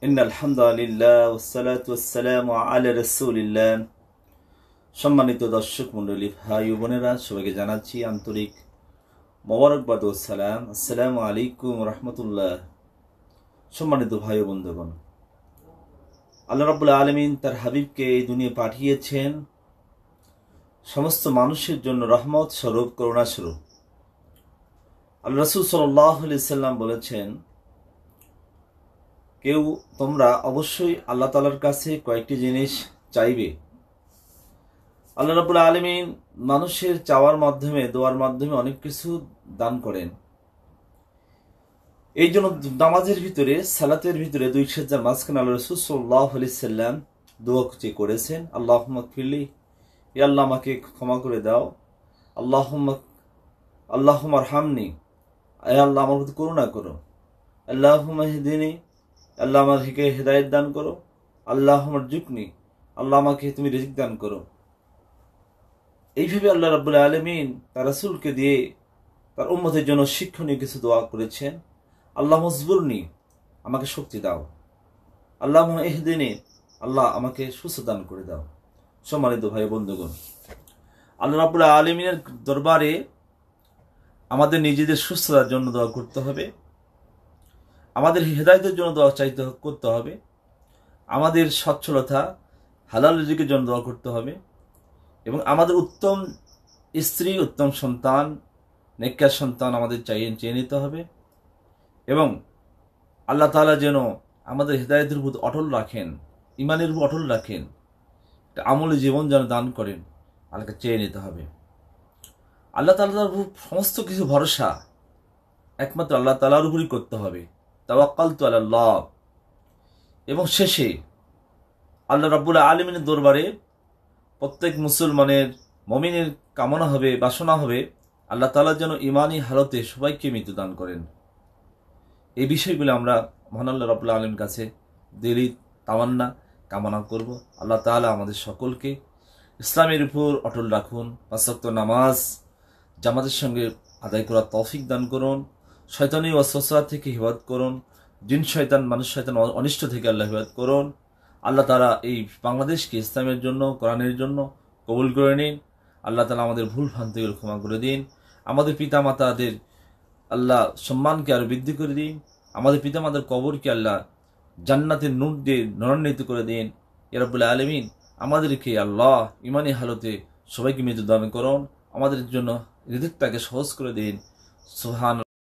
ইন্নাল হামদুলিল্লাহ ওয়াসসালাতু ওয়াসসালামু আলা রাসূলিল্লাহ। সম্মানিত দর্শক মণ্ডলী, ভাই ও বোনেরা, সবাইকে জানাচ্ছি আন্তরিক মোবারকবাদ ও সালাম। আসসালামু আলাইকুম রাহমাতুল্লাহ। সম্মানিত ভাই ও বন্ধুগণ, আল্লাহ রাব্বুল আলামিন তার হাবিবকে এই দুনিয়া পাঠিয়েছেন সমস্ত মানুষের জন্য রহমত স্বরূপ, করুণা স্বরূপ। আল্লাহ রাসূল সাল্লাল্লাহু আলাইহি সাল্লাম বলেছেন, তোমরা অবশ্যই আল্লাহ তাআলার কাছে কয়েকটি জিনিস চাইবে। আল্লাহ রাব্বুল আলামিন মানুষের চাওয়ার মাধ্যমে, দোয়ার মাধ্যমে অনেক কিছু দান করেন। এই জন্য নামাজের ভিতরে, সালাতের ভিতরে দুই সেজদার মাঝখানে আল্লাহ রাসূল সাল্লাল্লাহু আলাইহি সাল্লাম দোয়া করেছেন, আল্লাহুম্মা গফিরলি, হে আল্লাহ আমাকে ক্ষমা করে দাও। আল্লাহুম্মা আরহামনি, হে আল্লাহ আমার প্রতি করুণা করো। আল্লাহুম্মা ইহদিনি, আল্লাহ আমাকে হেদায়েত দান করো। আল্লাহুম্মা রযুকনি, আল্লাহ আমাকে তুমি রিজিক দান করো। এইভাবে আল্লাহ রাব্বুল আলামিন তার রাসূলকে দিয়ে তার উম্মতের জন্য শিক্ষণীয় কিছু দোয়া করেছেন। আল্লাহুম্মা উযবুরনি, আমাকে শক্তি দাও। আল্লাহুম্মা ইহদিনি, আল্লাহ আমাকে সুস্থ দান করে দাও। সম্মানিত ভাই বন্ধুগণ, আল্লাহ রাব্বুল আলামিনের দরবারে আমাদের নিজেদের সুস্থতার জন্য দোয়া করতে হবে, আমাদের হেদায়েতের জন্য দোয়া করতে হবে, আমাদের সচ্ছলতা, হালাল রিজিকের জন্য দোয়া করতে হবে, এবং আমাদের উত্তম স্ত্রী, উত্তম সন্তান, নেককার সন্তান আমাদের চেয়ে নিতে হবে। এবং আল্লাহ তাআলা যেন আমাদের হেদায়েতের উপর অটল রাখেন, ইমানের উপর অটল রাখেন, একটা আমলি জীবন যেন দান করেন, আল্লাহকে চেয়ে নিতে হবে। আল্লাহ তাআলার উপর সমস্ত কিছু ভরসা একমাত্র আল্লাহ তাআলার উপরই করতে হবে। তাওয়াক্কালতু আলাল্লাহ। এবং শেষে আল্লাহ রাব্বুল আলামিনের দরবারে প্রত্যেক মুসলমানের, মুমিনের কামনা হবে, বাসনা হবে, আল্লাহ তাআলা যেন ঈমানি হালতে সবাইকে মৃত্যু দান করেন। এই বিষয়গুলো আমরা মহান আল্লাহ রাব্বুল আলামিনের কাছে দিলি তামান্না কামনা করব। আল্লাহ তাআলা আমাদের সকলকে ইসলামের উপর অটল রাখুন। ৫ ওয়াক্ত নামাজ জামাতের সঙ্গে আদায় করার তৌফিক দান করুন। শয়তানি ওয়াসওয়াসা থেকে হিফাজত করুন। জিন শয়তান, মানুষ শয়তান অনিষ্ট থেকে আল্লাহ হিফাজত করুন। আল্লাহ তাআলা এই বাংলাদেশকে ইসলামের জন্য, কোরআনের জন্য কবুল করে নিন। আল্লাহ তাআলা আমাদের ভুল ভ্রান্তিগুলো ক্ষমা করে দিন। আমাদের পিতামাতাদের আল্লাহ সম্মানকে আরো বৃদ্ধি করে দিন। আমাদের পিতামাতার কবরকে আল্লাহ জান্নাতের নূর দিয়ে নূরান্বিত করে দিন। ইয়া রাব্বুল আলামিন, আমাদেরকে আল্লাহ ঈমানি হালতে সবাইকে মৃত্যু দান করুন। আমাদের জন্য রিজিকটাকে সহজ করে দিন। সুবহান